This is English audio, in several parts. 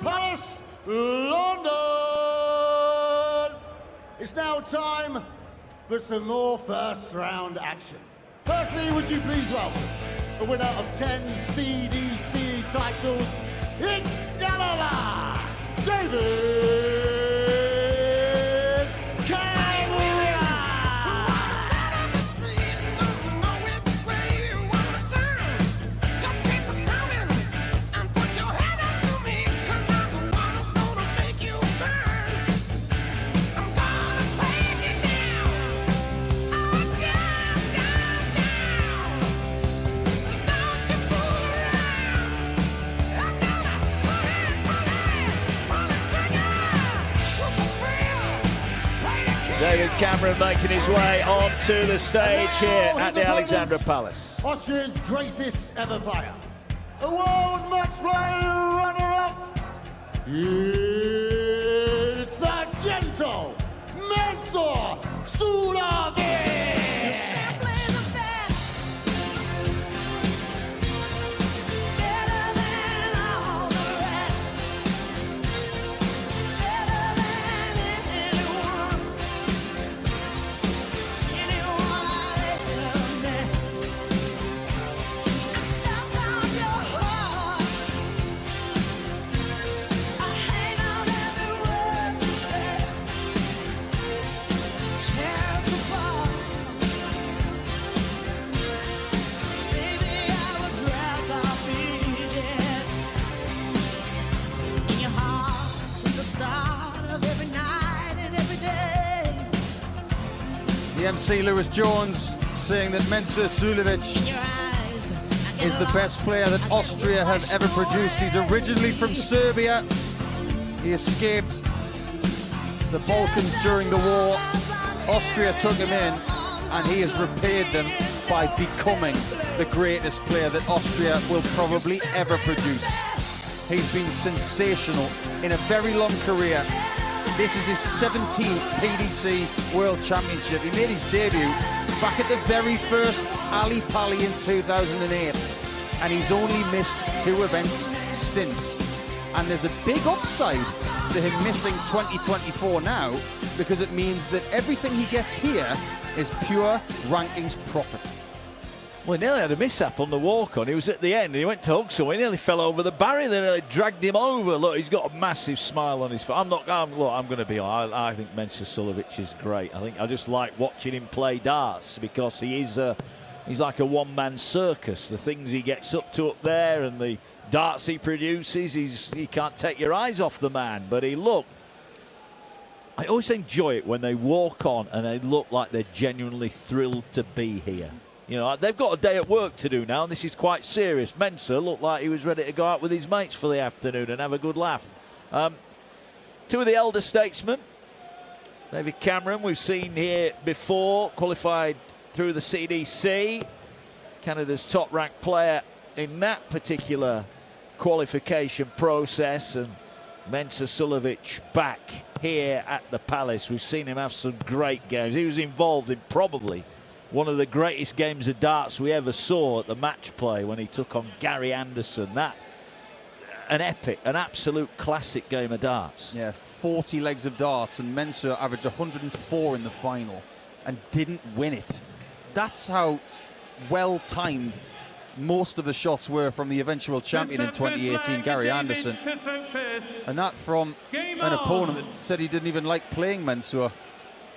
Palace, London. It's now time for some more first round action. Firstly, would you please welcome the winner of 10 CDC titles, Excalibur, David. David Cameron making his way onto the stage here at the Alexandra Palace. Austria's greatest ever player, a world match play runner-up. It's the gentle Mensur Suljović. The MC Lewis Jones saying that Mensur Suljović is the best player that Austria have ever produced. He's originally from Serbia. He escaped the Balkans during the war. Austria took him in and he has repaid them by becoming the greatest player that Austria will probably ever produce. He's been sensational in a very long career. This is his 17th PDC World Championship. He made his debut back at the very first Ali Pali in 2008, and he's only missed 2 events since. And there's a big upside to him missing 2024 now, because it means that everything he gets here is pure rankings profit. Well, he nearly had a mishap on the walk-on. He was at the end and he went to hug someone. He nearly fell over the barrier. They nearly dragged him over. Look, he's got a massive smile on his face. I'm going to be honest. I think Mensur Suljović is great. I just like watching him play darts because he's like a one-man circus. The things he gets up to up there and the darts he produces, you can't take your eyes off the man. But I always enjoy it when they walk on and they look like they're genuinely thrilled to be here. You know, they've got a day at work to do now, and this is quite serious. Mensur looked like he was ready to go out with his mates for the afternoon and have a good laugh. 2 of the elder statesmen. David Cameron, we've seen here before, qualified through the CDC. Canada's top-ranked player in that particular qualification process. And Mensur Suljović back here at the Palace. We've seen him have some great games. He was involved in probably one of the greatest games of darts we ever saw at the match play when he took on Gary Anderson. An epic, an absolute classic game of darts. Yeah, 40 legs of darts, and Mensur averaged 104 in the final and didn't win it. That's how well timed most of the shots were from the eventual champion in 2018, Gary Anderson. And that from an opponent that said he didn't even like playing Mensur.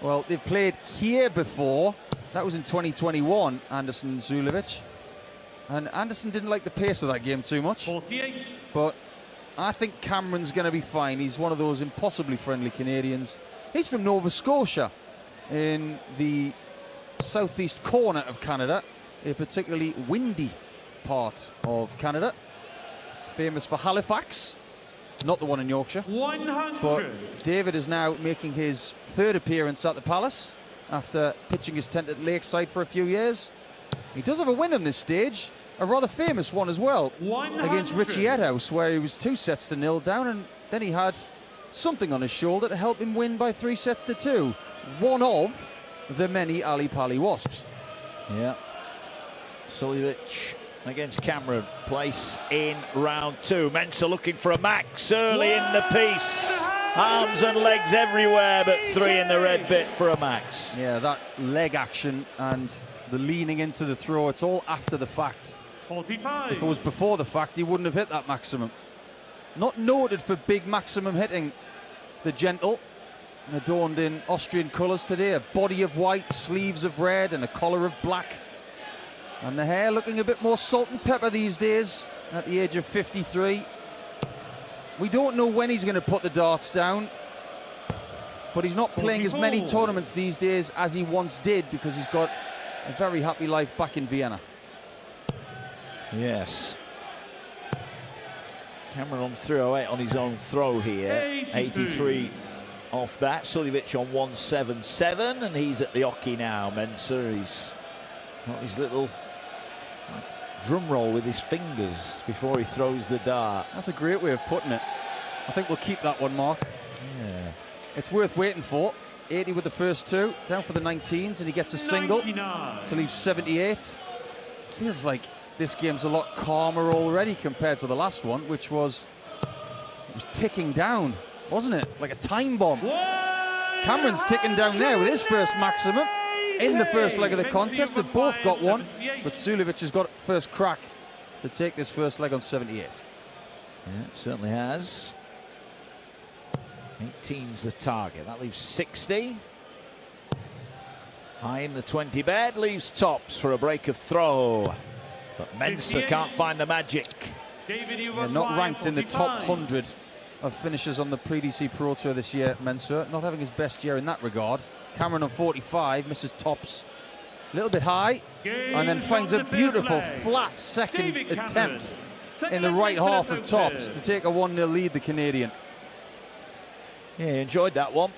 Well, they've played here before. That was in 2021, Anderson and Suljović. And Anderson didn't like the pace of that game too much. But I think Cameron's going to be fine. He's one of those impossibly friendly Canadians. He's from Nova Scotia in the southeast corner of Canada, a particularly windy part of Canada. Famous for Halifax, not the one in Yorkshire. 100. But David is now making his 3rd appearance at the Palace after pitching his tent at Lakeside for a few years. He does have a win on this stage, a rather famous one as well, 100. against Richie Edhouse, where he was 2-0 down, and then he had something on his shoulder to help him win by 3-2. One of the many Ali Pali Wasps. Yeah. Suljović against Cameron. Place in round 2. Mensur looking for a max early in the piece. Arms and legs everywhere, but 3 in the red bit for a max. Yeah, that leg action and the leaning into the throw, it's all after the fact. 45. If it was before the fact, he wouldn't have hit that maximum. Not noted for big maximum hitting, the gentle. Adorned in Austrian colours today, a body of white, sleeves of red and a collar of black. And the hair looking a bit more salt and pepper these days at the age of 53. We don't know when he's going to put the darts down, but he's not playing as many tournaments these days as he once did because he's got a very happy life back in Vienna. Yes. Cameron on 308 on his own throw here. 83 off that. Suljović on 177, and he's at the hockey now. Mensur, he's got his little drum roll with his fingers before he throws the dart. That's a great way of putting it. I think we'll keep that one, Mark. Yeah. It's worth waiting for. 80 with the first 2, down for the 19s, and he gets a single 99. to leave 78. Feels like this game's a lot calmer already compared to the last one, which was, it was ticking down, wasn't it? Like a time bomb. Cameron's ticking down there with his first maximum in the first leg of the contest. They've both got one, but Suljović has got first crack to take this first leg on 78. Yeah, it certainly has. 18's the target. That leaves 60. High in the 20 bed, leaves tops for a break of throw. But Mensur can't find the magic. Yeah, not ranked in the top 100 of finishers on the Pre-DC Pro Tour this year, Mensur. Not having his best year in that regard. Cameron on 45, misses tops. A little bit high, and then finds a beautiful flat second attempt in the right half of tops to take a 1-0 lead, the Canadian. Yeah, enjoyed that one.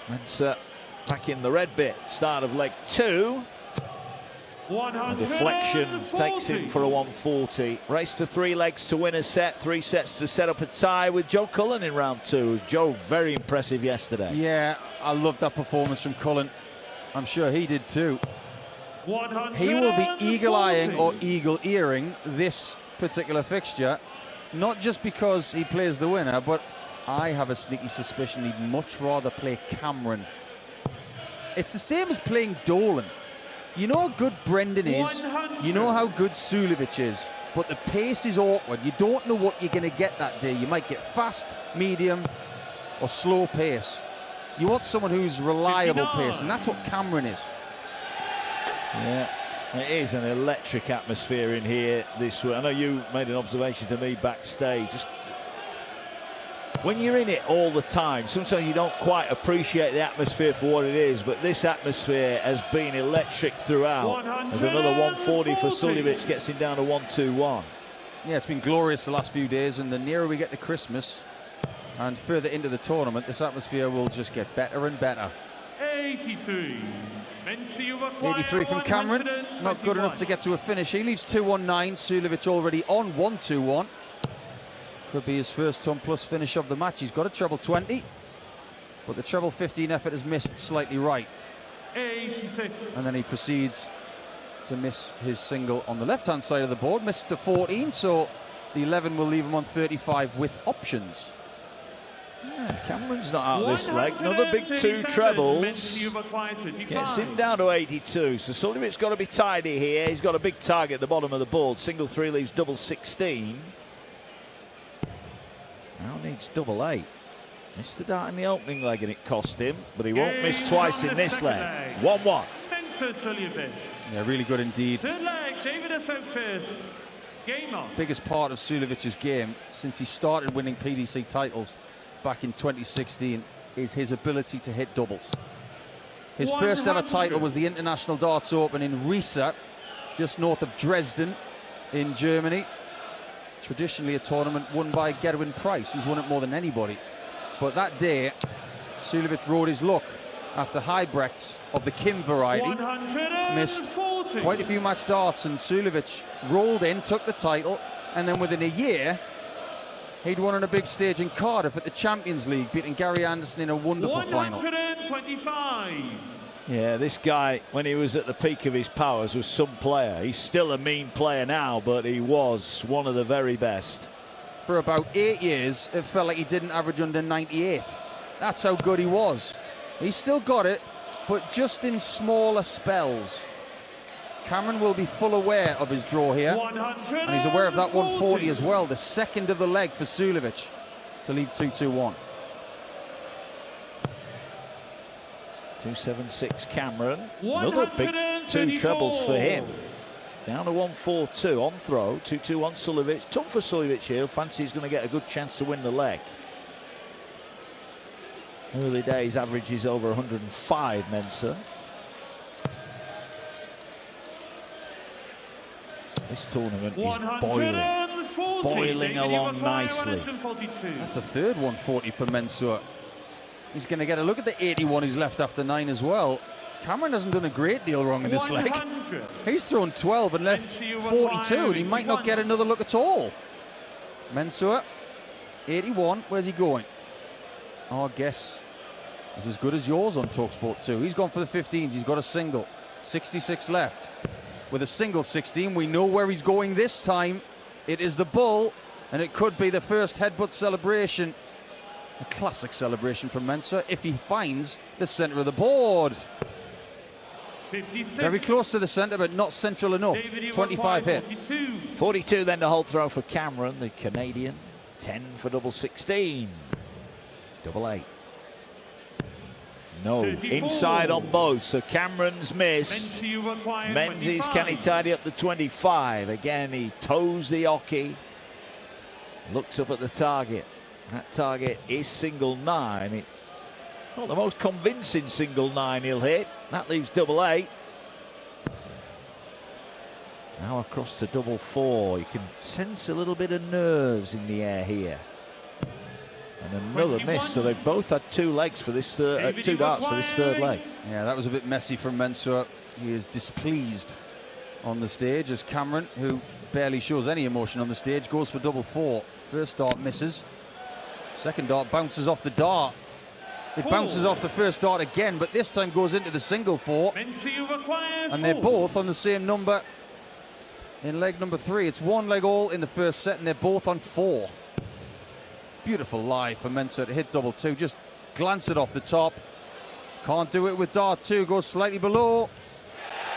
Mensur back in the red bit. Start of leg 2. A deflection takes him for a 140. Race to 3 legs to win a set. 3 sets to set up a tie with Joe Cullen in round 2. Joe, very impressive yesterday. Yeah, I loved that performance from Cullen. I'm sure he did too. He will be eagle-eyeing or eagle-earing this particular fixture, not just because he plays the winner, but I have a sneaky suspicion he'd much rather play Cameron. It's the same as playing Dolan. You know how good Brendan is, you know how good Suljović is, but the pace is awkward. You don't know what you're going to get that day. You might get fast, medium, or slow pace. You want someone who's reliable pace, and that's what Cameron is. Yeah, it is an electric atmosphere in here this week. I know you made an observation to me backstage. Just when you're in it all the time, sometimes you don't quite appreciate the atmosphere for what it is, but this atmosphere has been electric throughout. There's another 140 for Suljović, gets him down to 121. Yeah, it's been glorious the last few days, and the nearer we get to Christmas and further into the tournament, this atmosphere will just get better and better. 83. 83 from Cameron, not good enough to get to a finish. He leaves 219, Suljović already on 121. Could be his first ton plus finish of the match. He's got a treble 20, but the treble 15 effort is missed slightly right. 86. And then he proceeds to miss his single on the left-hand side of the board. Missed to 14, so the 11 will leave him on 35 with options. Yeah, Cameron's not out this leg. Another big 2 trebles. Gets him down to 82. So Suljović's got to be tidy here. He's got a big target at the bottom of the board. Single 3 leaves double 16. Now needs double 8. Missed the dart in the opening leg and it cost him, but he won't miss twice in this leg. 1-1. Yeah, really good indeed. David Game on. Biggest part of Suljović's game since he started winning PDC titles back in 2016 is his ability to hit doubles. His first ever title was the International Darts Open in Riesa, just north of Dresden in Germany. Traditionally a tournament won by Gerwin Price. He's won it more than anybody. But that day, Suljović rode his luck after Heibrechts of the Kim variety. Missed quite a few match darts, and Suljović rolled in, took the title, and then within a year, he'd won on a big stage in Cardiff at the Champions League, beating Gary Anderson in a wonderful final. 125. Yeah, this guy, when he was at the peak of his powers, was some player. He's still a mean player now, but he was one of the very best. For about 8 years, it felt like he didn't average under 98. That's how good he was. He's still got it, but just in smaller spells. Cameron will be full aware of his draw here, and he's aware of that 140 as well, the second of the leg for Suljović to lead 2-2-1. 276 Cameron. Another big 2 trebles for him. Down to 142 on throw. 2-2-1 Suljović. Tough for Suljović here. Fancy he's going to get a good chance to win the leg. Early days averages over 105 Mensur. This tournament is boiling along nicely. That's a third 140 for Mensur. He's going to get a look at the 81 he's left after 9 as well. Cameron hasn't done a great deal wrong in this leg. He's thrown 12 and left 42, and he might not get another look at all. Mensur, 81, where's he going? Our guess is as good as yours on talkSPORT 2. He's gone for the 15s, he's got a single. 66 left. With a single 16, we know where he's going this time. It is the bull, and it could be the first headbutt celebration. A classic celebration from Mensur if he finds the centre of the board. 56. Very close to the centre, but not central enough. 25 hit. 42 then to hold throw for Cameron, the Canadian. 10 for double 16. Double 8. No, 34. inside on both, so Cameron's missed. Menzies, can he tidy up the 25? Again, he toes the hockey. Looks up at the target. That target is single 9. It's not the most convincing single 9 he'll hit. That leaves double 8. Now across to double 4. You can sense a little bit of nerves in the air here. And another 21. miss, so they've both had 2 legs for this 2 darts for this third leg. Yeah, that was a bit messy from Mensur. He is displeased on the stage as Cameron, who barely shows any emotion on the stage, goes for double 4. First dart misses. Second dart bounces off the dart. It bounces off the first dart again, but this time goes into the single 4. And they're both on the same number in leg number 3. It's 1 leg all in the first set, and they're both on 4. Beautiful lie for Mensur to hit double 2. Just glance it off the top. Can't do it with dart 2. Goes slightly below.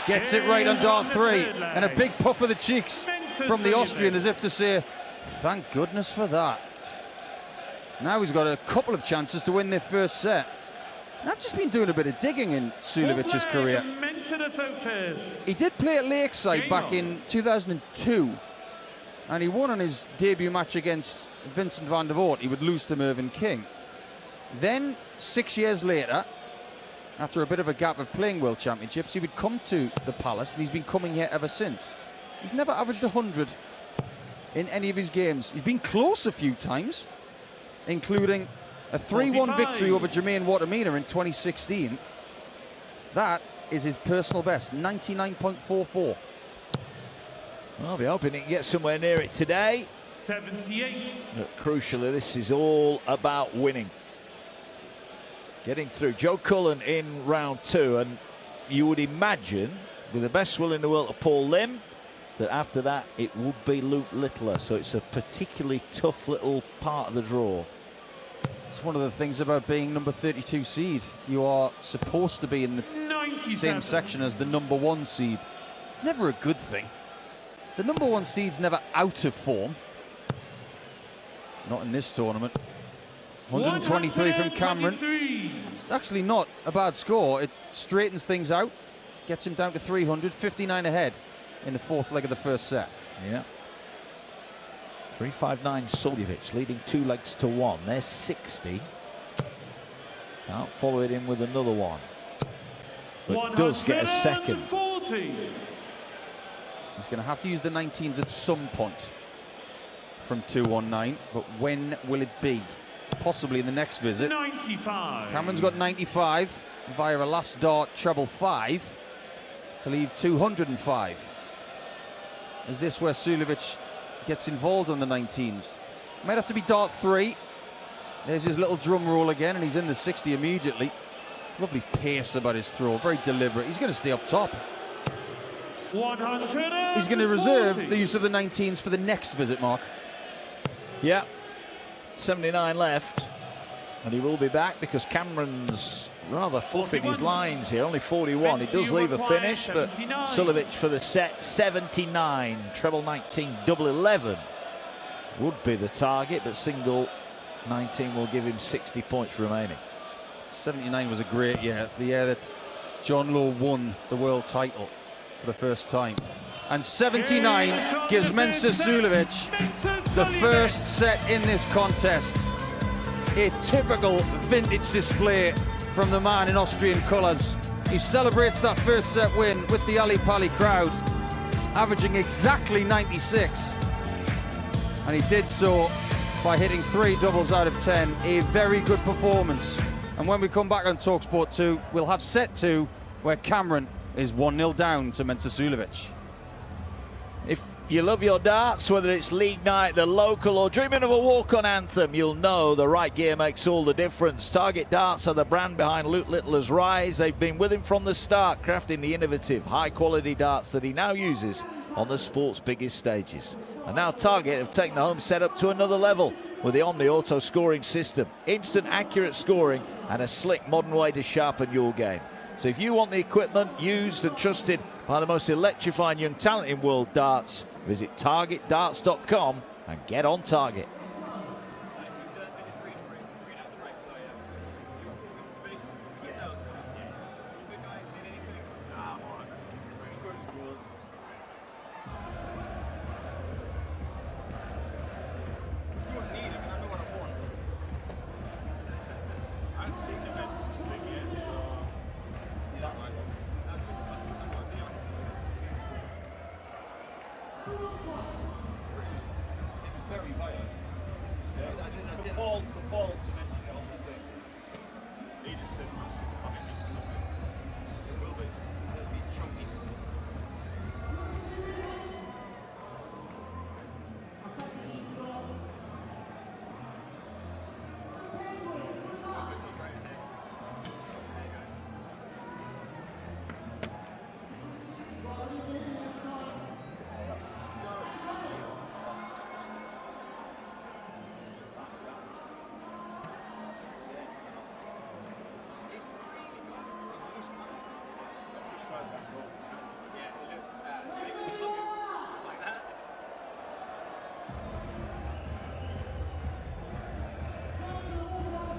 Gets it right on dart 3. And a big puff of the cheeks from the Austrian, as if to say, thank goodness for that. Now he's got a couple of chances to win their first set. And I've just been doing a bit of digging in Suljović's career. He did play at Lakeside back in 2002. And he won on his debut match against Vincent van der Voort. He would lose to Mervyn King. Then, 6 years later, after a bit of a gap of playing World Championships, he would come to the Palace, and he's been coming here ever since. He's never averaged 100 in any of his games. He's been close a few times, including a 3-1 victory over Jermaine Watermina in 2016. That is his personal best, 99.44. Well, I'll be hoping he can get somewhere near it today. 78. But crucially, this is all about winning. Getting through. Joe Cullen in round 2, and you would imagine, with the best will in the world to Paul Lim, that after that it would be Luke Littler. So it's a particularly tough little part of the draw. It's one of the things about being number 32 seed. You are supposed to be in the 97. same section as the number 1 seed. It's never a good thing. The number 1 seed's never out of form. Not in this tournament. 123 from Cameron. It's actually not a bad score. It straightens things out. Gets him down to 300. 59 ahead in the 4th leg of the first set. Yeah. 359 Suljović leading 2 legs to 1. There's 60. Can't follow it in with another one. But does get a second. 140. He's going to have to use the 19s at some point from 219. But when will it be? Possibly in the next visit. 95. Cameron's got 95 via a last dart treble 5 to leave 205. Is this where Suljović gets involved on the 19s? Might have to be dart 3. There's his little drum roll again, and he's in the 60 immediately. Lovely pace about his throw, very deliberate. He's going to stay up top. 140. He's going to reserve the use of the 19s for the next visit, Mark. Yeah, 79 left, and he will be back because Cameron's rather fluffing his lines here, only 41. He does leave a finish, but Suljović for the set, 79, treble 19, double 11 would be the target, but single 19 will give him 60 points remaining. 79 was a great year, the year that John Lowe won the world title for the first time. And 79 gives Mensur Suljović the first set in this contest. A typical vintage display from the man in Austrian colours. He celebrates that first set win with the Ali Pali crowd, averaging exactly 96. And he did so by hitting 3 doubles out of 10. A very good performance. And when we come back on talkSPORT 2, we'll have set 2 where Cameron is 1-0 down to Mensur Suljović. If you love your darts, whether it's league night, the local, or dreaming of a walk-on anthem, you'll know the right gear makes all the difference. Target Darts are the brand behind Luke Littler's rise. They've been with him from the start, crafting the innovative, high-quality darts that he now uses on the sport's biggest stages. And now Target have taken the home setup to another level with the Omni Auto scoring system. Instant, accurate scoring and a slick, modern way to sharpen your game. So if you want the equipment used and trusted by the most electrifying young talent in world darts, visit targetdarts.com and get on target.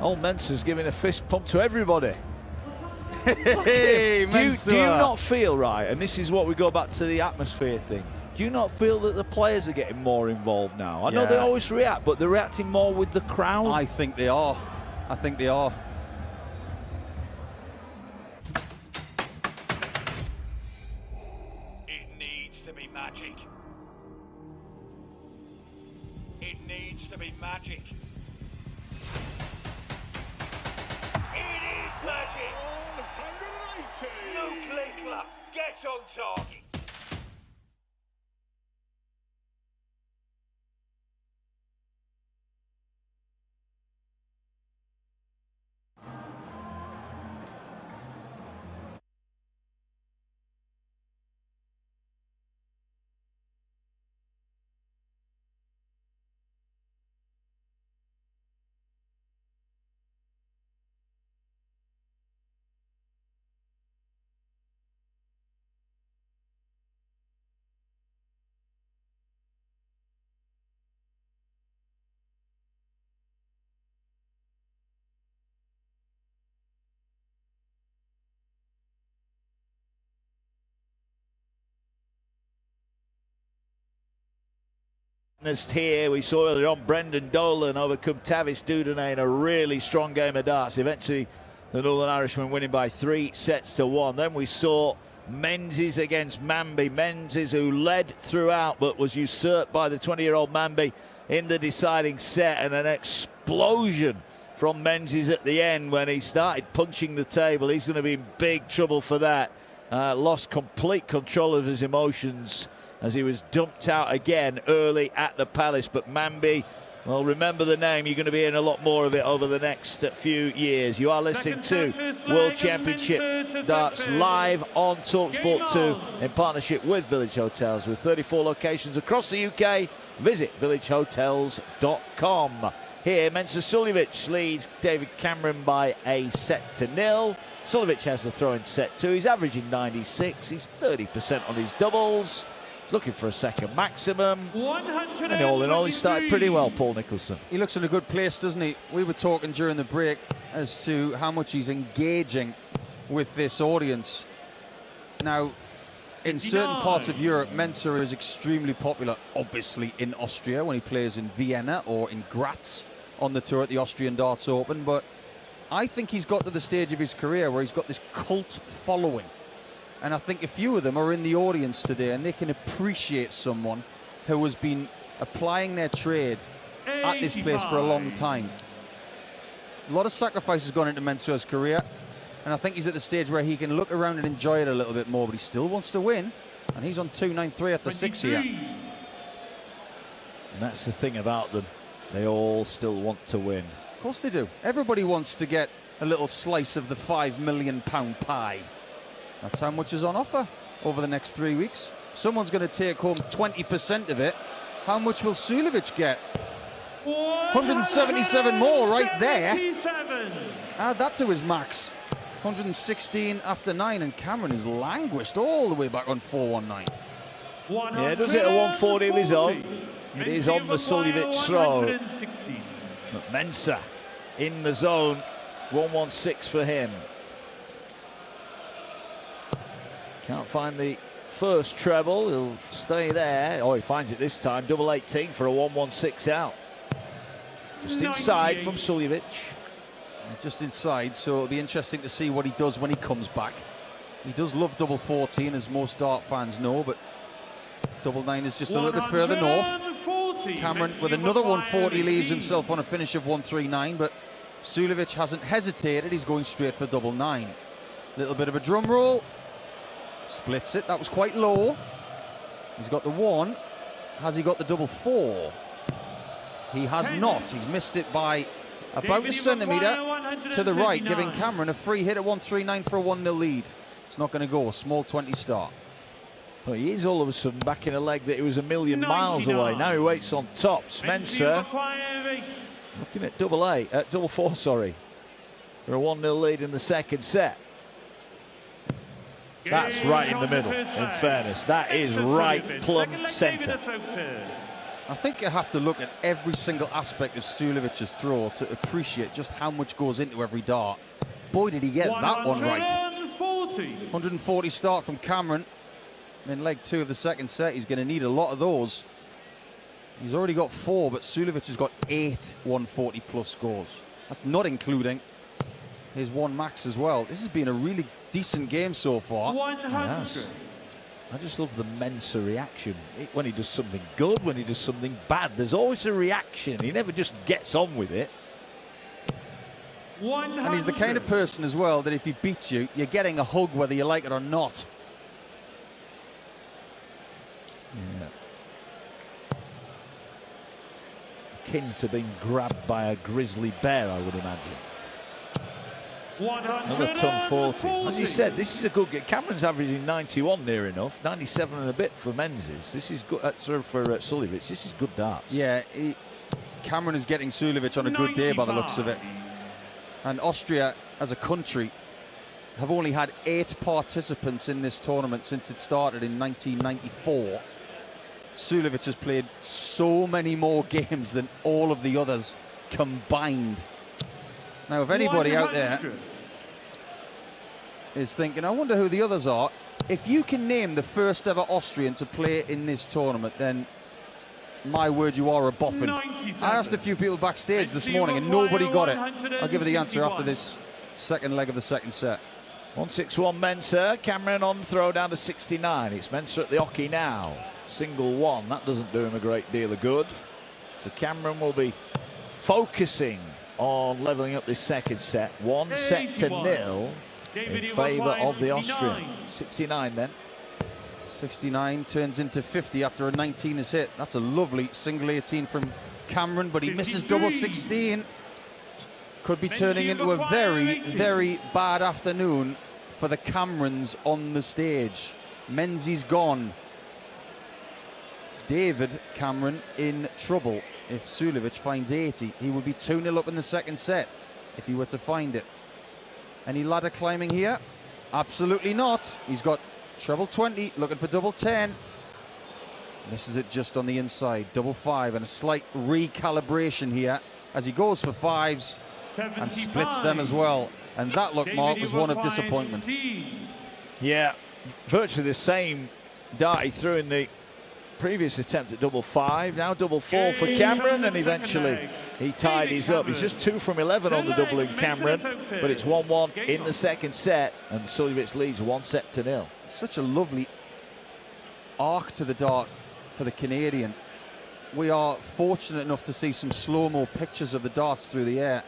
Old Mensur's giving a fist pump to everybody. Hey, do you not feel, right, and this is what we go back to the atmosphere thing, do you not feel that the players are getting more involved now? I know they always react, but they're reacting more with the crowd. I think they are. I think they are. It needs to be magic. It needs to be magic. It is magic! 180! Luke Littler gets on target. Here we saw earlier on Brendan Dolan overcome Tavis Dudonay in a really strong game of darts. Eventually the Northern Irishman winning by 3-1. Then we saw Menzies against Mamby. Menzies, who led throughout but was usurped by the 20-year-old Mamby in the deciding set, and an explosion from Menzies at the end when he started punching the table. He's going to be in big trouble for that. Lost complete control of his emotions as he was dumped out again early at the Palace. But Mamby Well, remember the name. You're going to be hearing a lot more of it over the next few years. You are listening to World Championship Darts live on talkSPORT 2 in partnership with Village Hotels. With 34 locations across the UK, visit villagehotels.com. Here, Mensur Suljović leads David Cameron by a set to 0. Suljović has the throw in set 2. He's averaging 96. He's 30% on his doubles. He's looking for a second maximum. And all in all, he started pretty well, Paul Nicholson. He looks in a good place, doesn't he? We were talking during the break as to how much he's engaging with this audience. Now, in certain parts of Europe, Mensur is extremely popular, obviously in Austria, when he plays in Vienna or in Graz on the tour at the Austrian Darts Open. But I think he's got to the stage of his career where he's got this cult following. And I think a few of them are in the audience today, and they can appreciate someone who has been applying their trade at this place for a long time. A lot of sacrifice has gone into Mensur's career, and I think he's at the stage where he can look around and enjoy it a little bit more, but he still wants to win, and he's on 293 after 6 here. And that's the thing about them. They all still want to win. Of course they do. Everybody wants to get a little slice of the £5 million pie. That's how much is on offer over the next 3 weeks. Someone's going to take home 20% of it. How much will Suljović get? 177 more right there. Add that to his max. 116 after 9, and Cameron is languished all the way back on 419. Yeah, does it a 140 of his own. It is on the Suljović throw. But Mensur in the zone. 116 for him. Can't find the first treble. He'll stay there. Oh, he finds it this time. Double 18 for a 116 out. Just inside from Suljović. Just inside, so it'll be interesting to see what he does when he comes back. He does love double 14, as most dart fans know, but double 9 is just a little bit further north. Cameron with another 140 leaves himself on a finish of 139, but Suljović hasn't hesitated. He's going straight for double 9. Little bit of a drum roll. Splits it. That was quite low. He's got the 1. Has he got the double 4? He has not. He's missed it by about a centimetre to the right, giving Cameron a free hit at 139 for a 1-0 lead. It's not going to go. A small 20 start. Well, he is all of a sudden back in a leg that he was a million miles away. Now he waits on tops. Mensur looking at double 4, sorry, for a 1-0 lead in the second set. That's right in the middle, in fairness. That is right plumb centre. I think you have to look at every single aspect of Suljović's throw to appreciate just how much goes into every dart. Boy, did he get that one right. 140 start from Cameron in leg 2 of the second set. He's going to need a lot of those. He's already got 4, but Suljović has got 8 140 plus scores. That's not including his 1 max as well. This has been a really decent game so far. 100. Yes. I just love the Mensur reaction. When he does something good, when he does something bad, there's always a reaction. He never just gets on with it. 100. And he's the kind of person as well that if he beats you, you're getting a hug whether you like it or not. Yeah. Akin to being grabbed by a grizzly bear, I would imagine. Another ton 40. As you said, this is a good game. Cameron's averaging 91 near enough, 97 and a bit for Menzies. This is good for Suljović. This is good darts. Yeah, Cameron is getting Suljović on a good day by the looks of it. And Austria, as a country, have only had 8 participants in this tournament since it started in 1994. Suljović has played so many more games than all of the others combined. Now, if anybody out there is thinking, I wonder who the others are, if you can name the first ever Austrian to play in this tournament, then my word, you are a boffin. I asked a few people backstage this morning and nobody got it. I'll give you the answer after this second leg of the second set. 161 Mensur. Cameron on throw down to 69. It's Mensur at the hockey now. Single 1. That doesn't do him a great deal of good. So Cameron will be focusing on levelling up this second set. 1 set to 0 in favour of the Austrian. 69 then. 69 turns into 50 after a 19 is hit. That's a lovely single 18 from Cameron, but he misses 53. double 16. Could be turning into a very, very bad afternoon for the Camerons on the stage. Menzies gone. David Cameron in trouble. If Suljović finds 80, he will be 2-0 up in the second set if he were to find it. Any ladder climbing here? Absolutely not. He's got treble 20, looking for double 10. Misses it just on the inside. Double 5 and a slight recalibration here as he goes for 5s 75. and splits them as well. And that look, Mark, was one of disappointment. Yeah, virtually the same dart he threw in the previous attempt at double 5. Now double 4 for Cameron, and eventually he tied his up. He's just 2 from 11 on the double in Cameron, but it's 1-1 in the second set, and Suljović leads 1-0. Such a lovely arc to the dart for the Canadian. We are fortunate enough to see some slow-mo pictures of the darts through the air.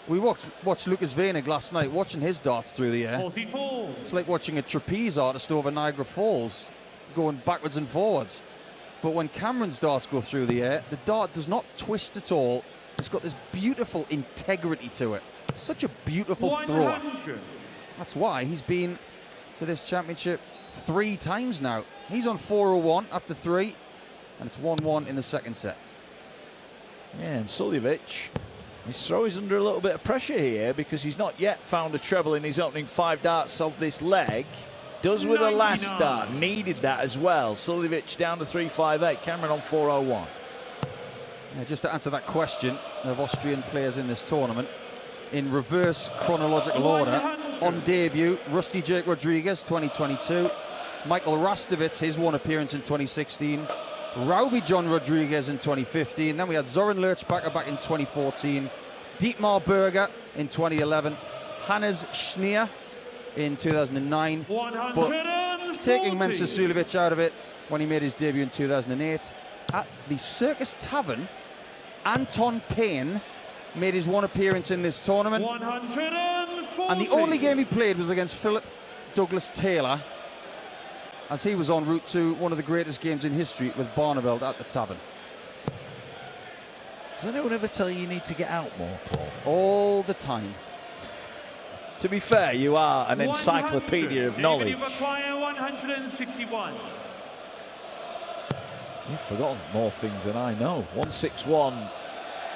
We watched Lucas Venig last night, watching his darts through the air. 44. It's like watching a trapeze artist over Niagara Falls, going backwards and forwards. But when Cameron's darts go through the air, the dart does not twist at all. It's got this beautiful integrity to it. Such a beautiful thrower. 100. That's why he's been to this championship 3 times now. He's on 401 after 3, and it's 1-1 in the second set. Yeah, and Suljović, his throw is under a little bit of pressure here because he's not yet found a treble in his opening 5 darts of this leg. Does with the last 99. dart, needed that as well. Suljović down to 358, Cameron on 401. Yeah, just to answer that question of Austrian players in this tournament, in reverse chronological order, 100. on debut, Rusty Jake Rodriguez, 2022. Michael Rastovich, his one appearance in 2016. Rauby John Rodriguez in 2015. Then we had Zoran Lerchbacher back in 2014. Dietmar Berger in 2011. Hannes Schneer in 2009. 140. But taking Mensur Suljović out of it when he made his debut in 2008. At the Circus Tavern, Anton Payne made his one appearance in this tournament. 140. And the only game he played was against Philip Douglas Taylor, as he was en route to one of the greatest games in history with Barneveld at the Tavern. Does anyone ever tell you need to get out more, Paul? All the time. To be fair, you are an 100. encyclopedia of knowledge. You require 161. You've forgotten more things than I know. 161,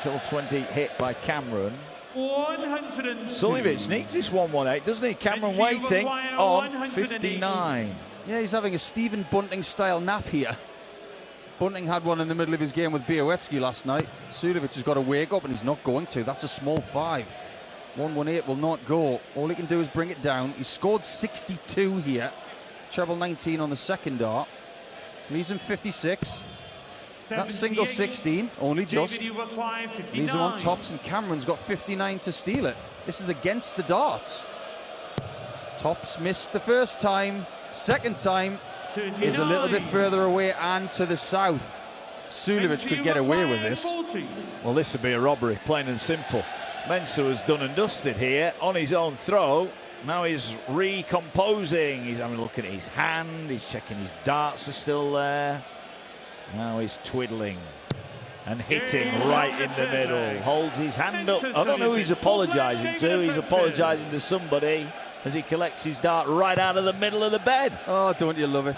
treble 20 hit by Cameron. 102. Suljović needs this 118, doesn't he? Cameron waiting on 59. Yeah, he's having a Stephen Bunting-style nap here. Bunting had one in the middle of his game with Białecki last night. Suljović has got to wake up, and he's not going to. That's a small 5. 118 will not go. All he can do is bring it down. He scored 62 here. Treble 19 on the second dart. Leaves him 56. That single 16, only just. Leaves him on tops, and Cameron's got 59 to steal it. This is against the darts. Tops missed the first time. Second time is a little bit further away and to the south. Suljović could get away with this. Well, this would be a robbery, plain and simple. Mensur was done and dusted here on his own throw. Now he's recomposing. He's having a look at his hand. He's checking his darts are still there. Now he's twiddling and hitting right in the middle. Holds his hand up. I don't know who he's apologising to. He's apologising to somebody as he collects his dart right out of the middle of the bed. Oh, don't you love it?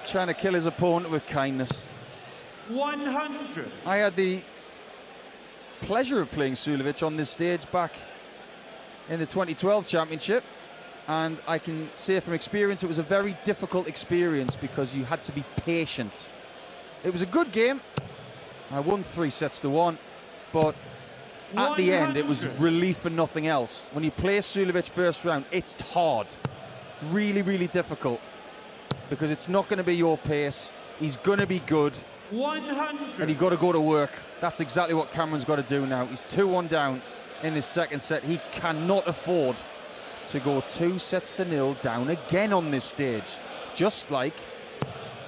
Trying to kill his opponent with kindness. 100. I had the pleasure of playing Suljović on this stage back in the 2012 championship, and I can say from experience it was a very difficult experience because you had to be patient. It was a good game. I won 3-1, but at the end it was relief and nothing else. When you play Suljović first round, it's hard, really, really difficult, because it's not going to be your pace. He's going to be good, 100. and you've got to go to work. That's exactly what Cameron's got to do now. He's 2-1 down in this second set. He cannot afford to go 2-0 down again on this stage, just like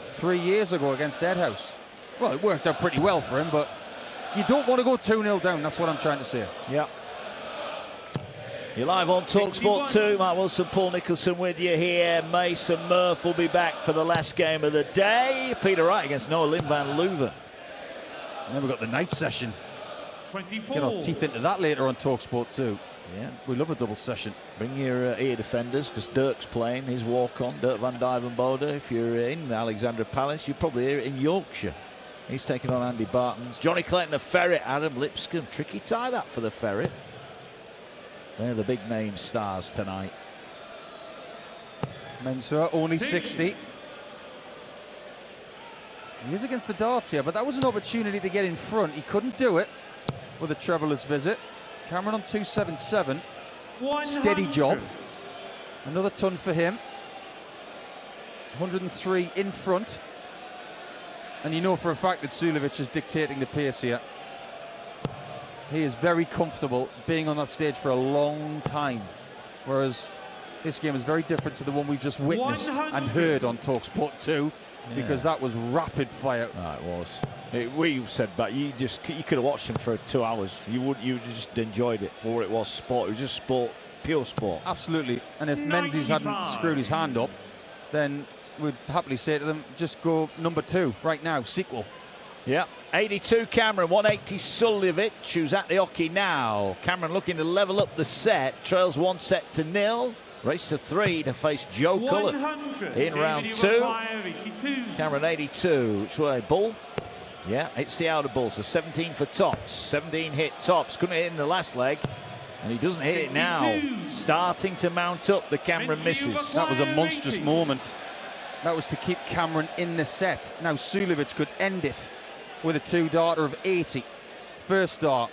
3 years ago against Edhouse. Well, it worked out pretty well for him, but you don't want to go 2-0 down. That's what I'm trying to say. Yeah. You're live on talkSPORT 2. Mark Wilson, Paul Nicholson with you here. Mason Murph will be back for the last game of the day. Peter Wright against Noah Lynn van Leuven. And then we've got the night session. 24. Get our teeth into that later on talkSPORT too. Yeah. We love a double session. Bring your ear defenders, because Dirk's playing his walk-on, Dirk van Dijvenbode. If you're in Alexandra Palace, you probably hear it in Yorkshire. He's taking on Andy Bartons. Johnny Clayton, the Ferret, Adam Lipscomb. Tricky tie that for the Ferret. They're the big name stars tonight. Mensur, only 60. He is against the darts here, but that was an opportunity to get in front. He couldn't do it with a trebleless visit. Cameron on 277. 100. Steady job. Another ton for him. 103 in front. And you know for a fact that Suljović is dictating the pace here. He is very comfortable being on that stage for a long time. Whereas this game is very different to the one we've just witnessed 100. and heard on talkSPORT 2. Yeah. Because that was rapid fire. It was. We said, but you could have watched him for 2 hours. You just enjoyed it for what it was. Sport. It was just sport, pure sport. Absolutely. And if Menzies hadn't screwed his hand up, then we'd happily say to them, just go number 2 right now, sequel. Yeah. 82 Cameron, 180 Suljović, who's at the hockey now. Cameron looking to level up the set. Trails 1-0. Race to 3 to face Joe Cullen in round 2. Cameron 82. Which way? Bull? Yeah, it's the outer ball. So 17 for tops. 17 hit tops. Couldn't hit in the last leg. And he doesn't hit it now. Starting to mount up. The Cameron misses. That was a monstrous moment. That was to keep Cameron in the set. Now Suljović could end it with a 2-darter of 80. First dart.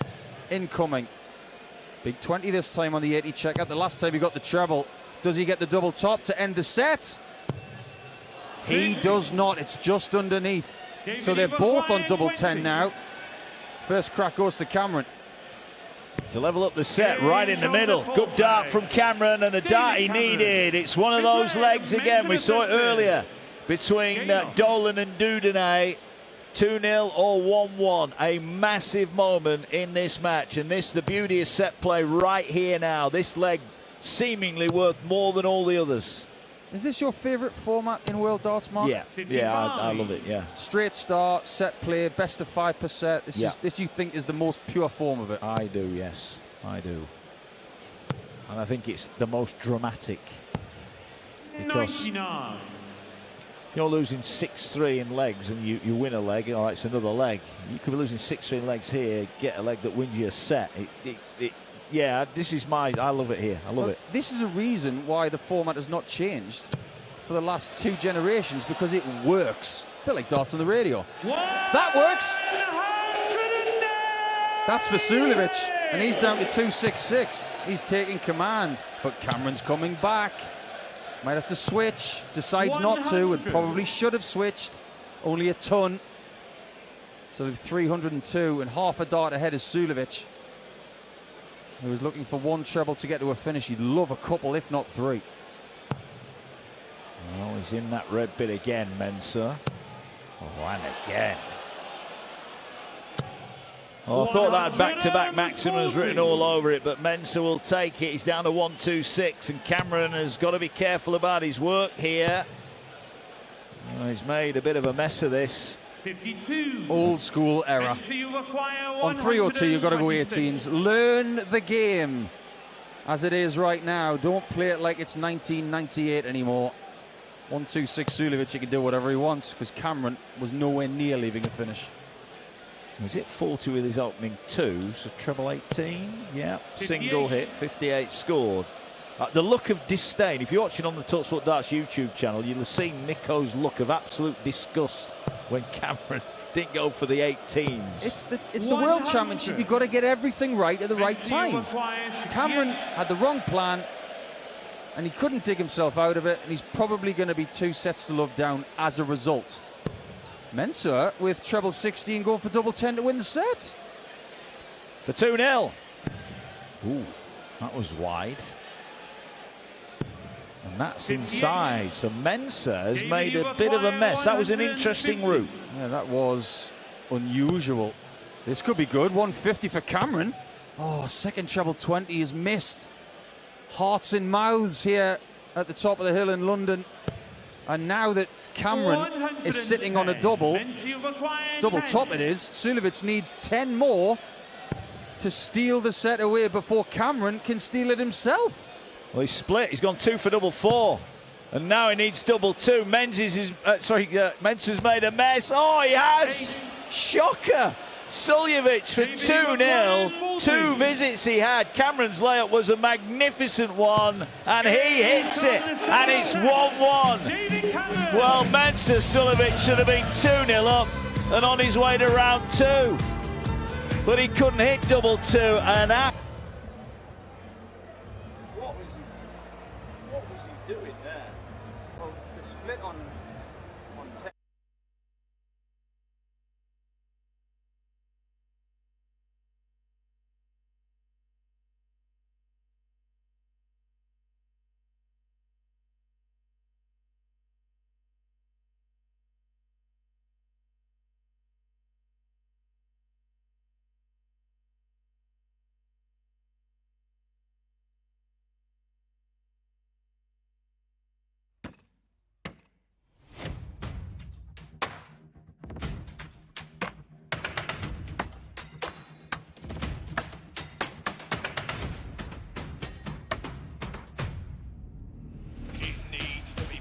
Incoming. Big 20 this time on the 80 checkout. The last time he got the treble. Does he get the double top to end the set? He does not. It's just underneath. So they're both on double 10 now. First crack goes to Cameron. To level up the set right in the middle. Good dart from Cameron, and a dart he needed. It's one of those legs again. We saw it earlier between Dolan and Dudonay. 2-0 or 1-1. A massive moment in this match, and this the beauty of set play right here now. This leg seemingly worth more than all the others. Is this your favourite format in World Darts, Mark? Yeah, I love it, yeah. Straight start, set play, best of 5 per set. This you think is the most pure form of it? I do, yes, I do. And I think it's the most dramatic. Because 99. if you're losing 6-3 in legs and you win a leg, all right, it's another leg. You could be losing 6-3 in legs here, get a leg that wins you a set. Yeah, this is I love it here. I love it. This is a reason why the format has not changed for the last 2 generations, because it works. A bit like darts on the radio. That works. That's for Suljović, and he's down to 266. He's taking command, but Cameron's coming back. Might have to switch. Decides not to, and probably should have switched. Only a ton. So 302 and half a dart ahead is Suljović, who was looking for 1 treble to get to a finish. He'd love a couple, if not 3. Well, he's in that red bit again, Mensur. Oh, and again. Oh, I thought that back-to-back maximums written all over it, but Mensur will take it. He's down to 126, and Cameron has got to be careful about his work here. Well, he's made a bit of a mess of this. 52. Old school error. On 302, you've got to go 18s. Learn the game as it is right now. Don't play it like it's 1998 anymore. 126 Suljović, he can do whatever he wants, because Cameron was nowhere near leaving a finish. Was it 40 with his opening 2? So treble 18, yeah. 58. Single hit, 58 scored. The look of disdain. If you're watching on the talkSPORT Darts YouTube channel, you'll have seen Nico's look of absolute disgust when Cameron didn't go for the 18s. It's the World Championship. You've got to get everything right at the right time. Cameron had the wrong plan, and he couldn't dig himself out of it, and he's probably going to be 2 sets to love down as a result. Mensur with treble 16 going for double 10 to win the set. For 2-0. Ooh, that was wide. And that's inside. So Mensur has made a bit of a mess. That was an interesting route. Yeah, that was unusual. This could be good. 150 for Cameron. Oh, second treble 20 is missed. Hearts and mouths here at the top of the hill in London. And now that Cameron is sitting on a double top it is. Suljović needs 10 more to steal the set away before Cameron can steal it himself. Well, he's split. He's gone 2 for double 4. And now he needs double 2. Mensur's made a mess. Oh, he has! Shocker! Suljović for 2-0. 2 visits he had. Cameron's layup was a magnificent one, and he hits it, and it's 1-1. Well, Mensur Suljović should have been 2-0 up and on his way to round 2. But he couldn't hit double 2, and out. What was he doing there? Well, the split on 10.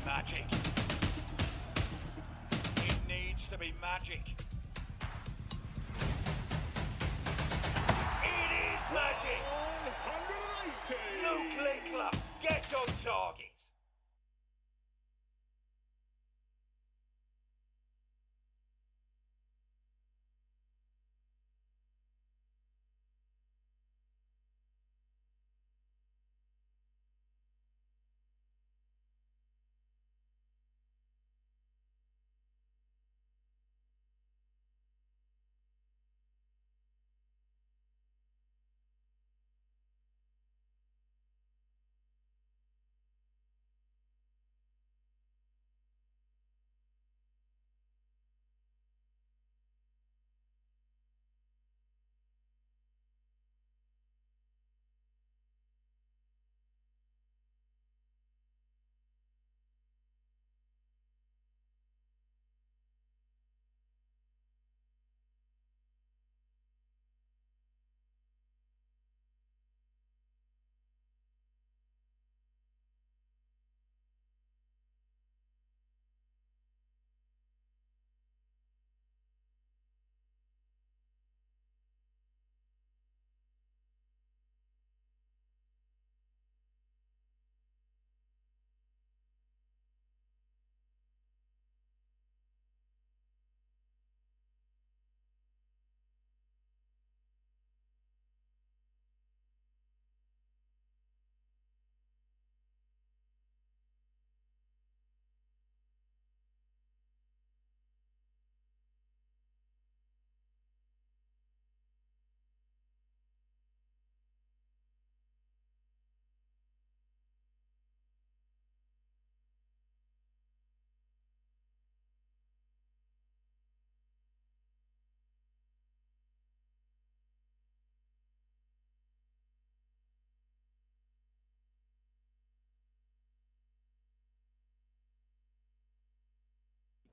Magic. It needs to be magic. It is magic. 180. Luke Lickler gets on target.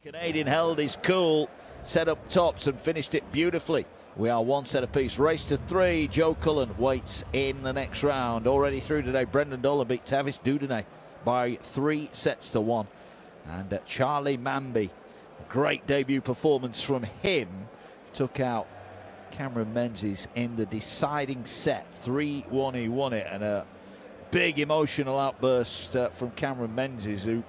Canadian held his cool, set up tops and finished it beautifully. We are 1 set apiece. Race to 3. Joe Cullen waits in the next round. Already through today, Brendan Dolan beat Tavis Dudene by 3 sets to 1. And Charlie Mamby, a great debut performance from him, took out Cameron Menzies in the deciding set. 3-1, he won it, and a big emotional outburst from Cameron Menzies, who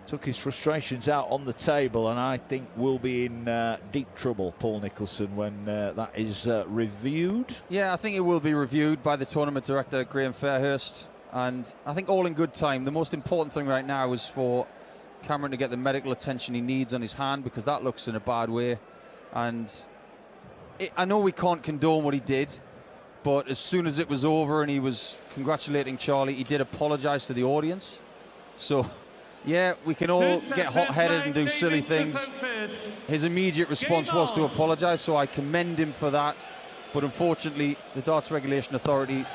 took his frustrations out on the table, and I think will be in deep trouble, Paul Nicholson, when that is reviewed. Yeah, I think it will be reviewed by the tournament director, Graham Fairhurst, and I think all in good time. The most important thing right now is for Cameron to get the medical attention he needs on his hand, because that looks in a bad way. And I know we can't condone what he did, but as soon as it was over and he was congratulating Charlie, he did apologise to the audience. So yeah, we can all get hot-headed and do silly things. His immediate response was to apologise, so I commend him for that. But unfortunately, the Darts Regulation Authority,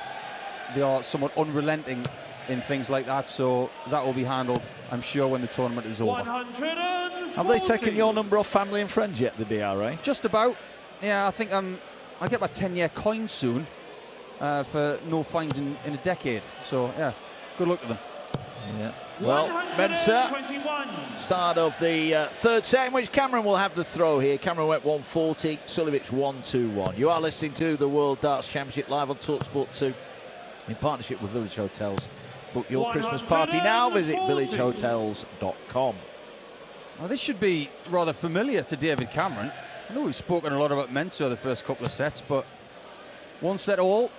they are somewhat unrelenting in things like that, so that will be handled, I'm sure, when the tournament is over. 140. Have they taken your number off family and friends yet, the DRA? Just about. Yeah, I think I get my 10-year coin soon for no fines in a decade. So, yeah, good luck to them. Yeah. Well, Mensur, start of the third set, in which Cameron will have the throw here. Cameron went 140, Suljović 1-2-1. You are listening to the World Darts Championship live on talkSPORT 2 in partnership with Village Hotels. Book your Christmas party now. Visit villagehotels.com. Well, this should be rather familiar to David Cameron. I know we've spoken a lot about Mensur the first couple of sets, but one set all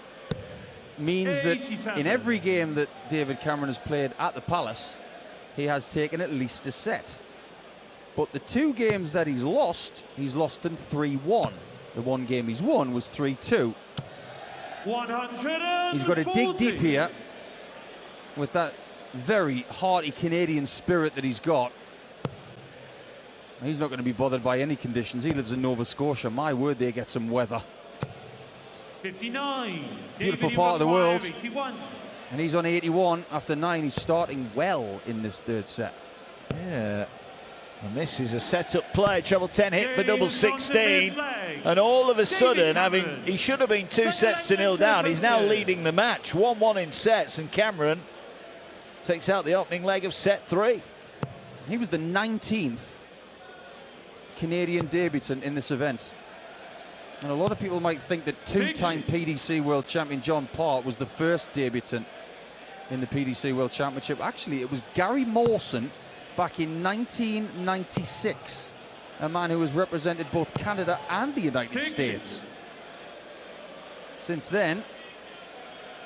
means that in every game that David Cameron has played at the Palace, he has taken at least a set. But the two games that he's lost them 3-1. The one game he's won was 3-2. He's got to dig deep here with that very hearty Canadian spirit that he's got. He's not going to be bothered by any conditions. He lives in Nova Scotia. My word, they get some weather. 59. Beautiful part of the world. 81. And he's on 81 after 9. He's starting well in this third set. Yeah. And this is a set-up play. Treble 10 hit for double 16. And all of a sudden, he should have been 2 sets to 0 down. He's now leading the match. 1-1 in sets, and Cameron takes out the opening leg of set 3. He was the 19th Canadian debutant in this event. And a lot of people might think that 2-time PDC World Champion John Part was the first debutant in the PDC World Championship. Actually, it was Gary Mawson back in 1996, a man who has represented both Canada and the United States. Since then,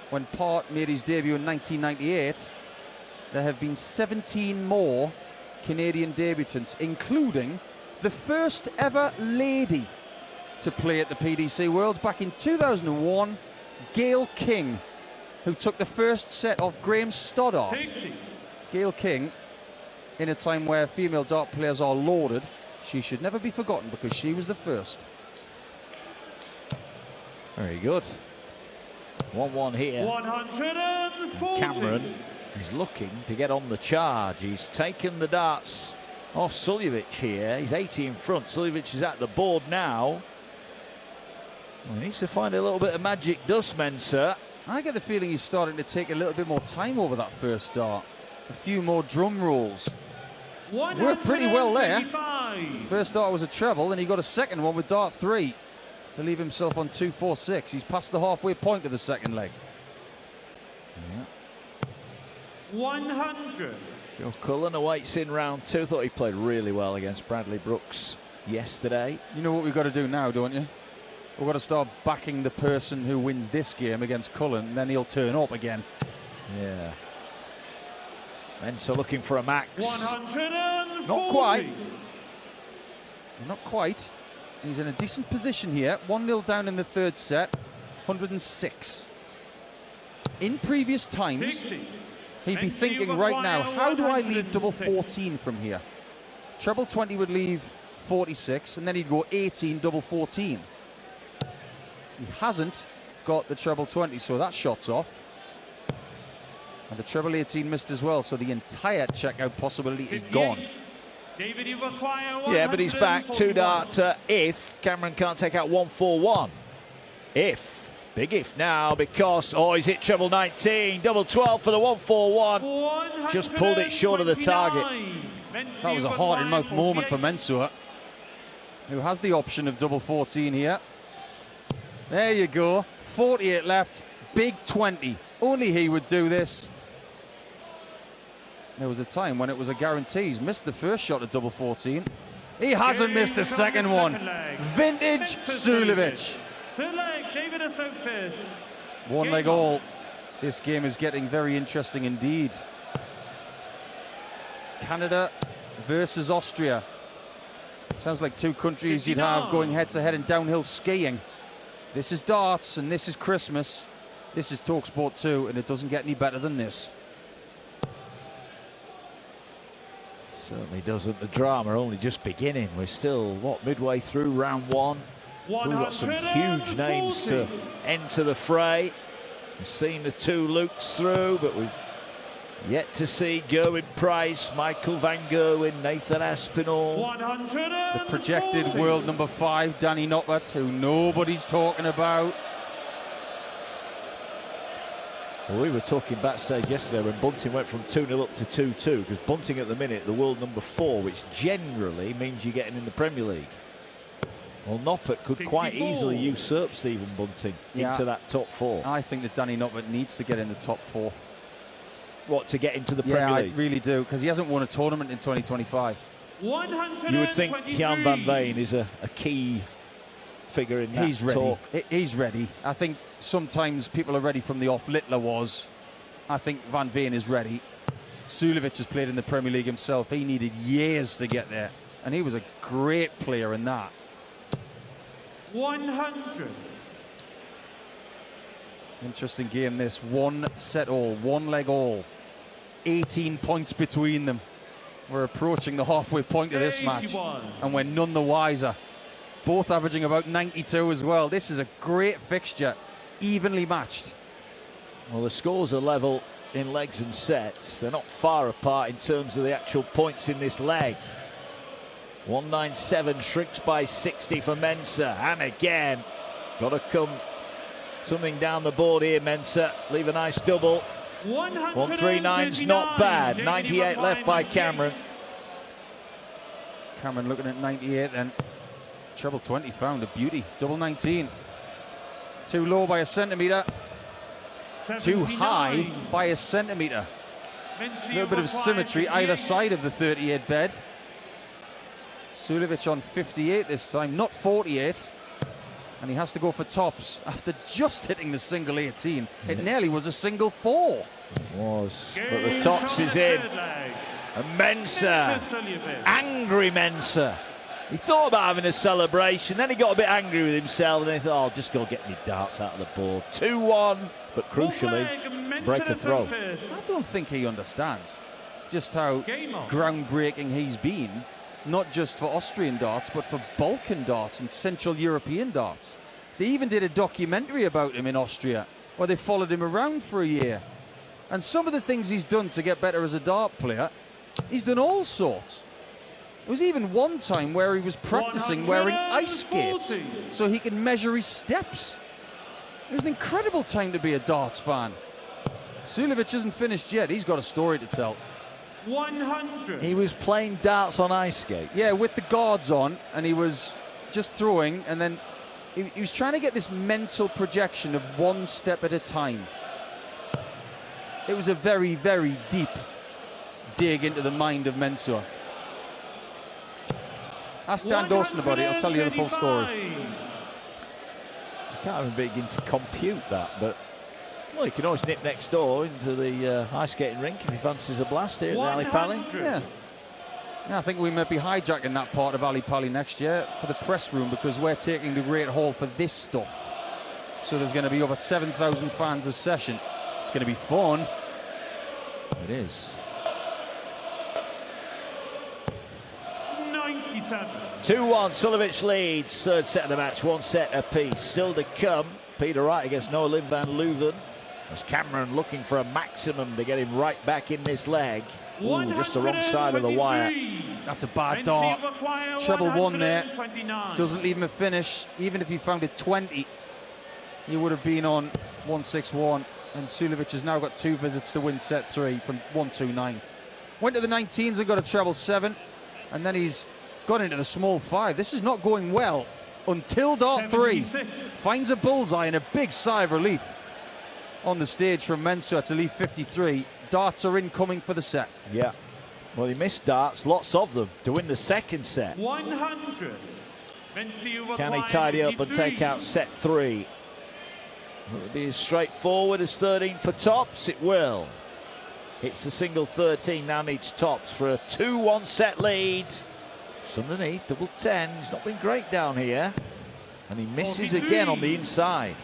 when Part made his debut in 1998, there have been 17 more Canadian debutants, including the first ever lady to play at the PDC Worlds back in 2001, Gail King, who took the first set of Graham Stoddart. Gail King, in a time where female dart players are lauded, she should never be forgotten because she was the first. Very good. 1-1 here. 140. Cameron is looking to get on the charge. He's taken the darts off Suljović here. He's 80 in front. Suljović is at the board now. Well, he needs to find a little bit of magic dust, Mensur. I get the feeling he's starting to take a little bit more time over that first dart. A few more drum rolls. Worked pretty well there. First dart was a treble, and he got a second one with dart 3 to leave himself on 2-4-6. He's past the halfway point of the second leg. Yeah. 100. Joe Cullen awaits in round 2. Thought he played really well against Bradley Brooks yesterday. You know what we've got to do now, don't you? We've got to start backing the person who wins this game against Cullen, and then he'll turn up again. Yeah. Mensur looking for a max. 140. Not quite. Not quite. He's in a decent position here. 1-0 down in the third set. 106. In previous times, 60. he'd be thinking right now, how do I leave double 14 from here? Treble 20 would leave 46, and then he'd go 18, double 14. He hasn't got the treble 20, so that shot's off. And the treble 18 missed as well, so the entire checkout possibility is gone. David, you require Yeah, but he's back 2 dart if Cameron can't take out 141. If. Big if now, because, he's hit treble 19. Double 12 for the 141. Just pulled it short of the target. That was a heart-in-mouth moment for Mensur, who has the option of double 14 here. There you go. 48 left. Big 20. Only he would do this. There was a time when it was a guarantee. He's missed the first shot at double 14. He hasn't missed the second one. Vintage Suljović. One leg all. This game is getting very interesting indeed. Canada versus Austria. Sounds like two countries you'd have going head-to-head in downhill skiing. This is darts and this is Christmas. This is talkSPORT 2, and it doesn't get any better than this. Certainly doesn't. The drama only just beginning. We're still, midway through round 1. We've got some huge names to enter the fray. We've seen the 2 Lukes through, but we've Yet to see Gerwin Price, Michael van Gerwen, Nathan Aspinall. 140. The projected world number 5, Danny Noppert, who nobody's talking about. Well, we were talking backstage yesterday when Bunting went from 2-0 up to 2-2, because Bunting at the minute, the world number 4, which generally means you're getting in the Premier League. Well, Noppert could 64. quite easily usurp Stephen Bunting into that top 4. I think that Danny Noppert needs to get in the top 4. What, to get into the Premier League? I really do, because he hasn't won a tournament in 2025. You would think Jan van Veen is a key figure in that He's ready. talk. He's ready. I think sometimes people are ready from the off. Littler was. I think Van Veen is ready. Suljović has played in the Premier League himself. He needed years to get there, and he was a great player in that. 100. Interesting game this. 1 set all, 1 leg all. 18 points between them. We're approaching the halfway point of this match, 81. and we're none the wiser. Both averaging about 92 as well. This is a great fixture, evenly matched. Well, the scores are level in legs and sets. They're not far apart in terms of the actual points in this leg. 197 shrinks by 60 for Mensur, and again, got to come something down the board here. Mensur leave a nice double. 139's not bad. 98 left by Cameron. Cameron looking at 98 then. Treble 20 found a beauty. Double 19. Too low by a centimetre. Too high by a centimetre. A little bit of symmetry either side of the 38 bed. Suljović on 58 this time, not 48. And he has to go for tops after just hitting the single 18. It nearly was a single 4. It was, but the tops is in. And Mensur, angry Mensur. He thought about having a celebration, then he got a bit angry with himself, and he thought, oh, I'll just go get me darts out of the board. 2-1, but crucially, break a throw. I don't think he understands just how groundbreaking he's been, not just for Austrian darts, but for Balkan darts and Central European darts. They even did a documentary about him in Austria, where they followed him around for a year. And some of the things he's done to get better as a dart player, he's done all sorts. There was even one time where he was practicing wearing ice skates so he can measure his steps. It was an incredible time to be a darts fan. Suljović isn't finished yet. He's got a story to tell. 100. He was playing darts on ice skates. Yeah, with the guards on, and he was just throwing, and then he was trying to get this mental projection of 1 step at a time. It was a very, very deep dig into the mind of Mensur. Ask Dan Dawson about it, I'll tell you the full story. I can't even begin to compute that, but well, you can always nip next door into the ice skating rink if he fancies a blast here at Ali Pali. Yeah, I think we might be hijacking that part of Ali Pali next year for the press room, because we're taking the Great Hall for this stuff. So there's going to be over 7,000 fans a session. It's going to be fun. It is. 97. 2-1, Suljović leads. Third set of the match, 1 set apiece. Still to come. Peter Wright against Noah Lynn van Leuven. As Cameron looking for a maximum to get him right back in this leg. Ooh, just the wrong side of the wire. That's a bad dart. Treble 1 there. Doesn't leave him a finish. Even if he found a 20, he would have been on 161. And Suljović has now got 2 visits to win set 3 from 129. Went to the 19s and got a treble 7. And then he's got into the small 5. This is not going well until dart 3 finds a bullseye, and a big sigh of relief on the stage from Mensur to leave 53. Darts are incoming for the set. Yeah. Well, he missed darts, lots of them, to win the second set. 100. Can he tidy up and take out set 3? Will it be as straightforward as 13 for tops? It will. It's the single 13, now needs tops for a 2-1 set lead. Just underneath, double 10. He's not been great down here. And he misses 43. again on the inside.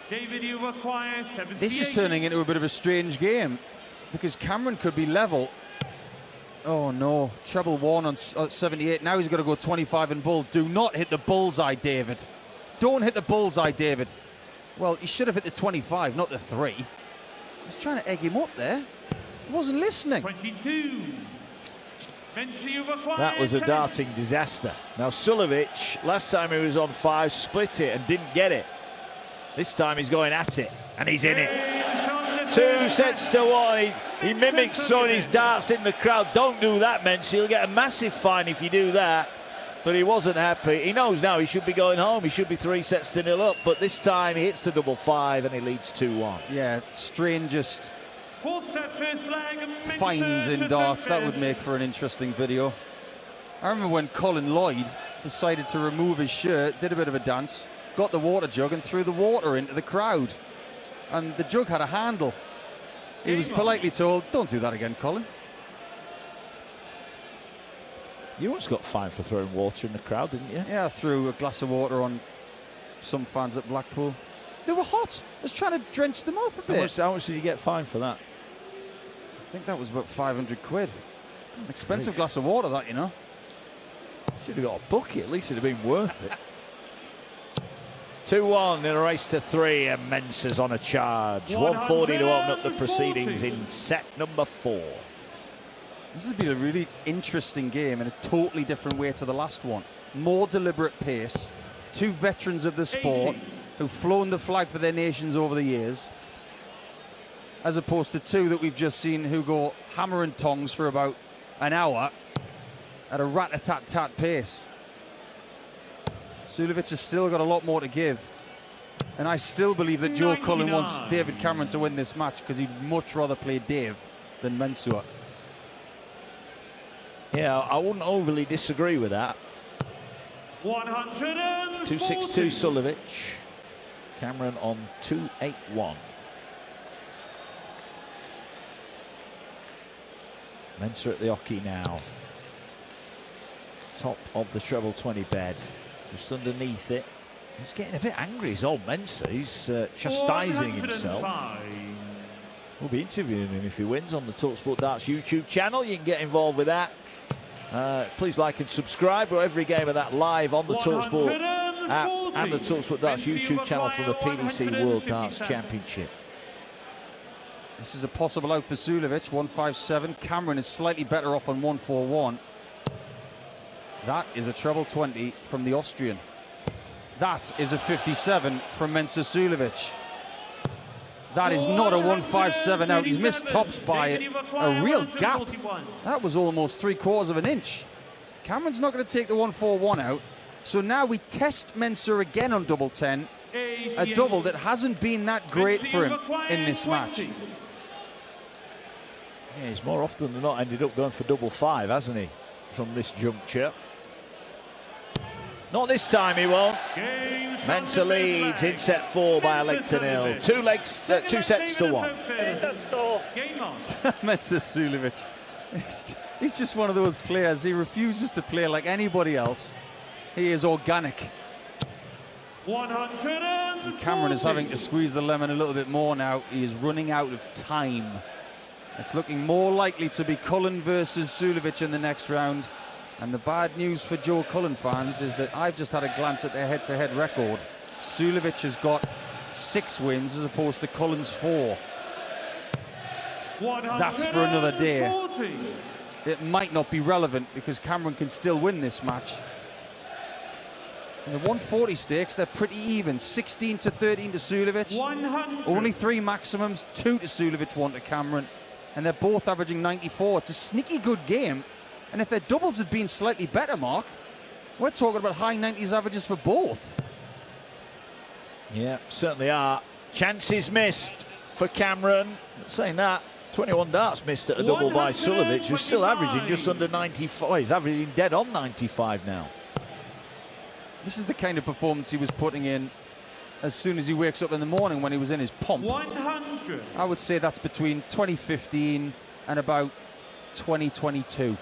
David, you require 78. This is turning into a bit of a strange game, because Cameron could be level. Oh no, treble 1 on 78. Now he's got to go 25 and bull. Do not hit the bullseye, David. Don't hit the bullseye, David. Well, he should have hit the 25, not the 3. He's trying to egg him up there. He wasn't listening. 22. Mensur requires That was a darting disaster. Now Suljović, last time he was on 5, split it and didn't get it. This time he's going at it, and he's in it. 2 sets to 1. He mimics throwing his darts in the crowd. Don't do that, Mensur. You'll get a massive fine if you do that. But he wasn't happy. He knows now he should be going home. He should be 3 sets to 0 up. But this time he hits the double 5 and he leads 2-1. Yeah, strangest Fourth set, first leg, Mensur finds in to darts. That would focus. make for an interesting video. I remember when Colin Lloyd decided to remove his shirt, did a bit of a dance, got the water jug and threw the water into the crowd. And the jug had a handle. He was politely told, don't do that again, Colin. You once got fined for throwing water in the crowd, didn't you? Yeah, I threw a glass of water on some fans at Blackpool. They were hot. I was trying to drench them off a bit. How much did you get fined for that? I think that was about 500 quid. An expensive glass of water, that, you know. Should have got a bucket. At least it'd have been worth it. 2-1 in a race to 3, and Mensur's on a charge. 140 to open up the proceedings in set number 4. This has been a really interesting game in a totally different way to the last one. More deliberate pace. 2 veterans of the sport who've flown the flag for their nations over the years, as opposed to 2 that we've just seen who go hammer and tongs for about an hour at a rat-a-tat-tat pace. Suljović has still got a lot more to give. And I still believe that Joe Cullen wants David Cameron to win this match because he'd much rather play Dave than Mensur. Yeah, I wouldn't overly disagree with that. 140. 2-6-2 Suljović. Cameron on 2-8-1. Mensur at the hockey now. Top of the treble 20 bed. Just underneath it. He's getting a bit angry, he's old Mensur. He's chastising himself. 105. We'll be interviewing him if he wins on the talkSPORT Darts YouTube channel. You can get involved with that. Please like and subscribe. We're every game of that live on the talkSPORT app and the talkSPORT Darts YouTube channel from the PDC World Darts Championship. This is a possible out for Suljović, 157. Cameron is slightly better off on 141. That is a treble 20 from the Austrian. That is a 57 from Mensur Suljović. That is not a 157 out. He's missed tops by a real gap. That was almost 3/4 of an inch. Cameron's not going to take the 141 out. So now we test Mensur again on double 10. A double that hasn't been that great for him in this match. Yeah, he's more often than not ended up going for double 5, hasn't he, from this juncture? Not this time, he won't. Mensur leads in set 4 by a leg to 0. 2 sets to 1. Mensur Suljović. He's just one of those players. He refuses to play like anybody else. He is organic. 140. Cameron is having to squeeze the lemon a little bit more now. He is running out of time. It's looking more likely to be Cullen versus Suljović in the next round. And the bad news for Joe Cullen fans is that I've just had a glance at their head-to-head record. Suljović has got 6 wins as opposed to Cullen's 4. That's for another day. It might not be relevant because Cameron can still win this match. In the 140 stakes, they're pretty even. 16 to 13 to Suljović. 100. Only 3 maximums, 2 to Suljović, 1 to Cameron. And they're both averaging 94. It's a sneaky good game. And if their doubles had been slightly better, Mark, we're talking about high 90s averages for both. Yeah, certainly are. Chances missed for Cameron. Saying that, 21 darts missed at a double by Suljović, who's still averaging just under 95. He's averaging dead on 95 now. This is the kind of performance he was putting in as soon as he wakes up in the morning when he was in his pomp. 100. I would say that's between 2015 and about 2022.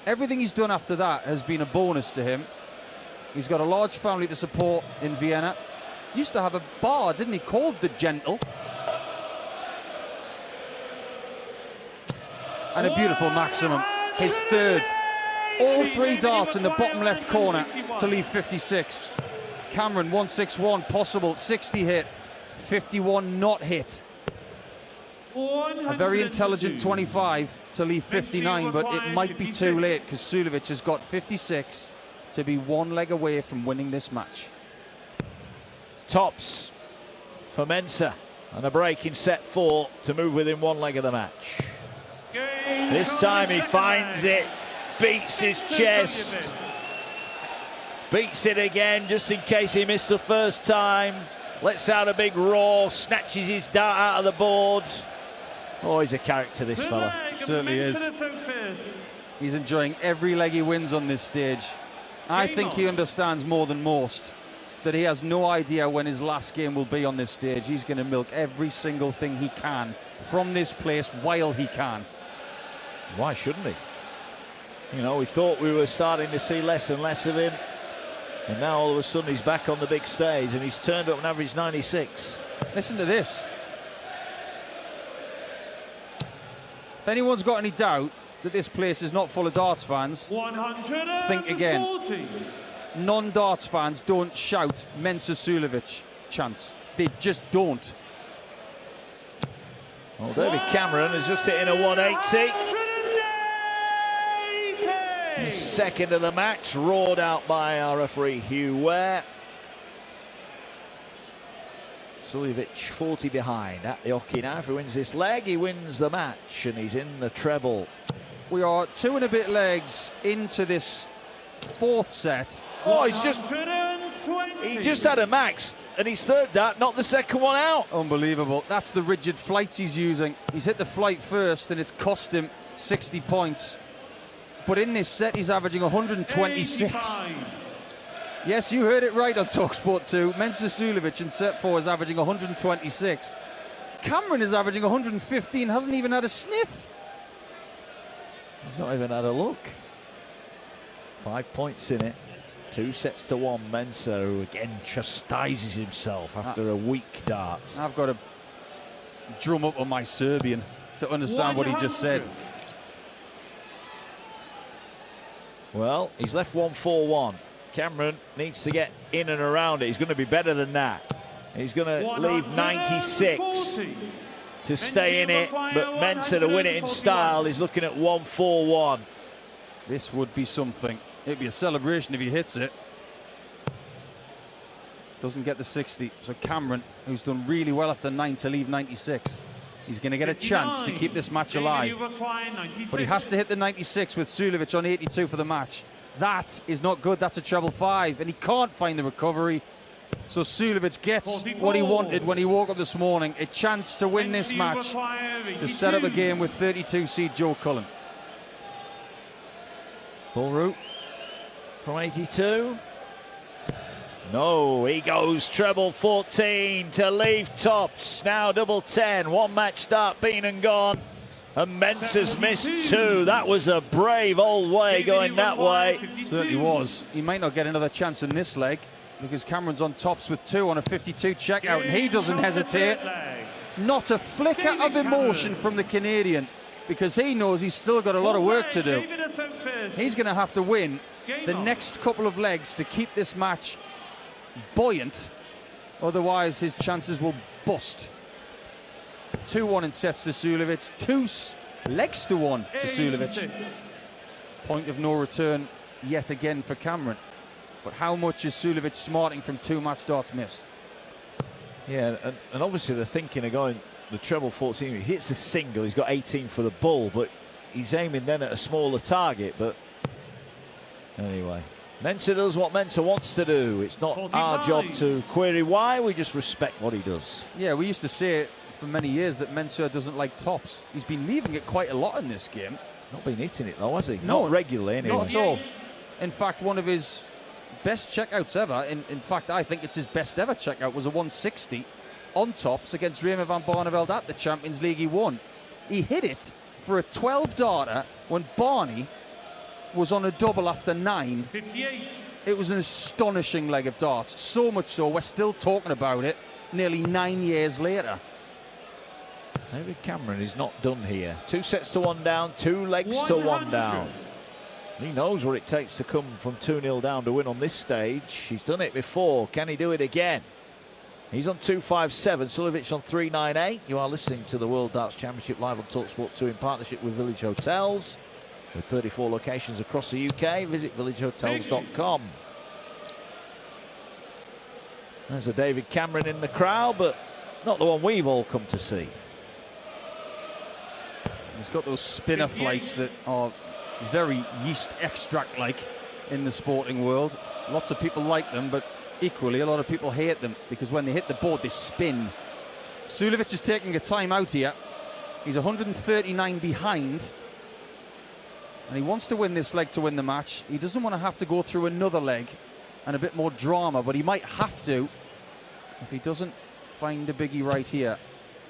Everything he's done after that has been a bonus to him. He's got a large family to support in Vienna. He used to have a bar, didn't he, called The Gentle. And a beautiful maximum, his 3rd. All 3 darts in the bottom left corner to leave 56. Cameron 161 possible, 60 hit, 51 not hit. A very intelligent 25 to leave 59, but it might be too late because Suljović has got 56 to be one leg away from winning this match. Tops for Mensur and a break in set 4 to move within one leg of the match. This time he finds it, beats his chest, beats it again just in case he missed the first time, lets out a big roar, snatches his dart out of the board. Oh, he's a character, this fella. Certainly is. He's enjoying every leg he wins on this stage. I think he understands more than most that he has no idea when his last game will be on this stage. He's going to milk every single thing he can from this place while he can. Why shouldn't he? You know, we thought we were starting to see less and less of him, and now all of a sudden he's back on the big stage and he's turned up an average 96. Listen to this. If anyone's got any doubt that this place is not full of darts fans, think again. Non-darts fans don't shout Mensur Suljović chants. They just don't. Well, David Cameron has just hit in a 180. His second of the match, roared out by our referee Hugh Ware. Suljović 40 behind at the hockey now. If he wins this leg, he wins the match and he's in the treble. We are 2 and a bit legs into this fourth set. Oh, he just had a max and he's third dart, not the second one out. Unbelievable. That's the rigid flights he's using. He's hit the flight first and it's cost him 60 points. But in this set, he's averaging 126. 85. Yes, you heard it right on talkSPORT 2. Mensur Suljović in set 4 is averaging 126. Cameron is averaging 115, hasn't even had a sniff. He's not even had a look. 5 points in it. 2 sets to 1. Mensur, who again chastises himself after a weak dart. I've got to drum up on my Serbian to understand what he just said. Well, he's left 1-4-1. Cameron needs to get in and around it. He's going to be better than that. He's going to leave 96 to stay in it, but Mensur to win it in style is looking at 1-4-1. This would be something. It'd be a celebration if he hits it. Doesn't get the 60. So Cameron, who's done really well after 9 to leave 96. He's going to get a chance to keep this match alive. But he has to hit the 96 with Suljović on 82 for the match. That is not good. That's a treble 5. And he can't find the recovery. So Suljović gets what he wanted when he woke up this morning. A chance to win this match. To set up a game with 32 seed Joe Cullen. Ball route from 82. No, he goes treble 14 to leave tops. Now double 10. One match start been and gone. And Mensur's missed 2. That was a brave old way going that way. Certainly was. He might not get another chance in this leg because Cameron's on tops with 2 on a 52 checkout and he doesn't hesitate. Not a flicker of emotion from the Canadian because he knows he's still got a lot of work to do. He's going to have to win the next couple of legs to keep this match buoyant, otherwise his chances will bust. 2-1 in sets to Suljović, 2 legs to 1 to Suljović. Point of no return yet again for Cameron. But how much is Suljović smarting from 2 match darts missed? Yeah, and obviously they're thinking of going the treble 14. He hits the single, he's got 18 for the bull, but he's aiming then at a smaller target. But anyway, Mensur does what Mensur wants to do. It's not 45. Our job to query why, we just respect what he does. Yeah, we used to say for many years that Mensur doesn't like tops. He's been leaving it quite a lot in this game. Not been hitting it though, has he? No, not regularly anyway. Not at all. In fact, one of his best checkouts ever, in fact I think it's his best ever checkout, was a 160 on tops against Raymond van Barneveld at the Champions League he won. He hit it for a 12 darter when Barney was on a double after 9. 58. It was an astonishing leg of darts, so much so we're still talking about it nearly 9 years later. David Cameron is not done here. 2 sets to 1 down, 2 legs to 1 down. He knows what it takes to come from 2-0 down to win on this stage. He's done it before. Can he do it again? He's on 257, Suljović on 398. You are listening to the World Darts Championship live on talkSPORT 2 in partnership with Village Hotels. With 34 locations across the UK, visit villagehotels.com. There's a David Cameron in the crowd, but not the one we've all come to see. He's got those spinner flights that are very yeast extract-like in the sporting world. Lots of people like them, but equally a lot of people hate them because when they hit the board, they spin. Suljović is taking a time out here. He's 139 behind. And he wants to win this leg to win the match. He doesn't want to have to go through another leg and a bit more drama, but he might have to if he doesn't find a biggie right here.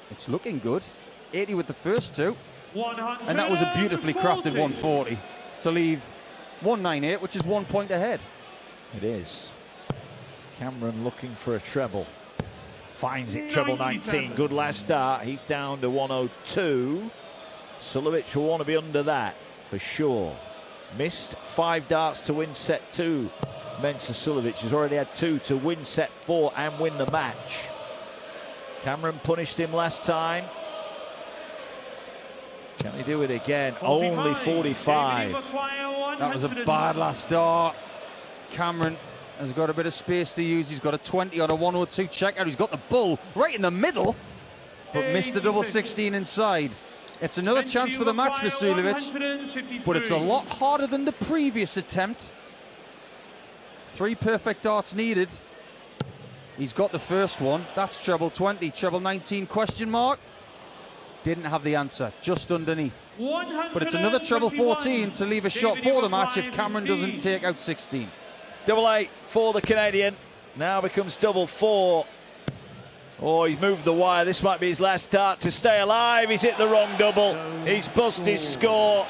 It's looking good. 80 with the first two. And that was a beautifully crafted 140 to leave 198, which is 1 point ahead. It is. Cameron looking for a treble. Finds it, treble 19. Good last start. He's down to 102. Suljović will want to be under that for sure. Missed 5 darts to win set 2. Mensur Suljović has already had 2 to win set 4 and win the match. Cameron punished him last time. Can he do it again? 45. Only 45. That was a bad last start. Cameron has got a bit of space to use. He's got a 20 on a 102 checkout. He's got the bull right in the middle, but missed the double 16 inside. It's another chance for the match for Suljović, but it's a lot harder than the previous attempt. 3 perfect darts needed. He's got the first one. That's treble 20, treble 19 question mark. Didn't have the answer, just underneath. But it's another treble 14 to leave a shot for the match if Cameron doesn't take out 16. Double 8 for the Canadian. Now becomes double 4. Oh, he's moved the wire. This might be his last start to stay alive. He's hit the wrong double. He's bust his score.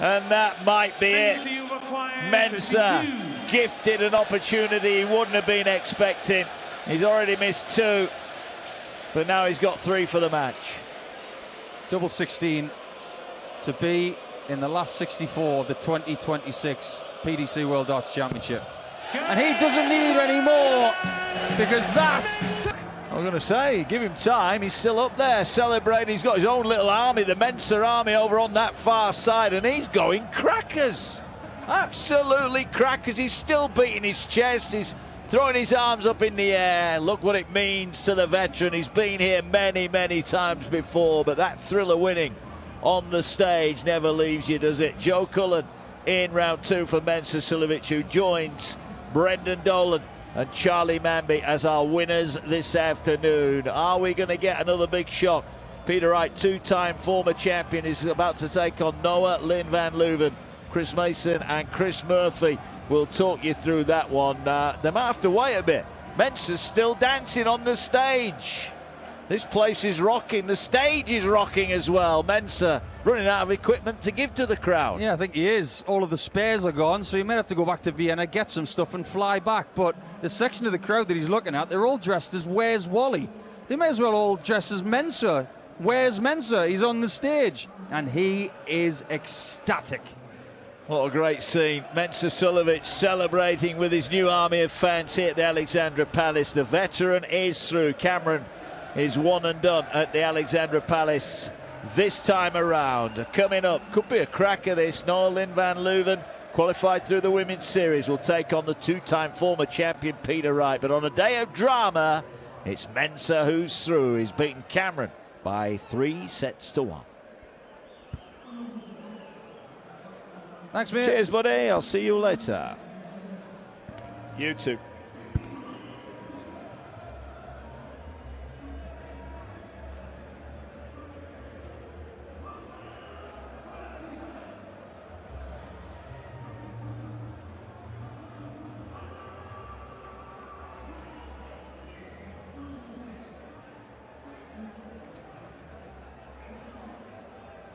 And that might be it. Mensur gifted an opportunity he wouldn't have been expecting. He's already missed 2. But now he's got 3 for the match. Double 16 to be in the last 64 of the 2026 PDC World Darts Championship. And he doesn't need any more because that... I'm going to say, give him time. He's still up there celebrating. He's got his own little army, the Mensur army over on that far side, and he's going crackers. Absolutely crackers. He's still beating his chest. He's throwing his arms up in the air. Look what it means to the veteran. He's been here many, many times before, but that thrill of winning on the stage never leaves you, does it? Joe Cullen in round 2 for Mensur Suljović, who joins Brendan Dolan and Charlie Manby as our winners this afternoon. Are we going to get another big shock? Peter Wright, 2-time former champion, is about to take on Noah Lynn van Leuven. Chris Mason and Chris Murphy will talk you through that one. They might have to wait a bit. Mensur's still dancing on the stage. This place is rocking. The stage is rocking as well. Mensur running out of equipment to give to the crowd. Yeah, I think he is. All of the spares are gone, so he may have to go back to Vienna, get some stuff and fly back. But the section of the crowd that he's looking at, they're all dressed as Where's Wally? They may as well all dress as Mensur. Where's Mensur? He's on the stage. And he is ecstatic. What a great scene. Mensur Suljović celebrating with his new army of fans here at the Alexandra Palace. The veteran is through. Cameron is one and done at the Alexandra Palace this time around. Coming up, could be a cracker this. Noah Lynn van Leuven, qualified through the women's series, will take on the 2-time former champion Peter Wright. But on a day of drama, it's Mensur who's through. He's beaten Cameron by 3 sets to 1. Thanks, mate. Cheers, buddy. I'll see you later. You too.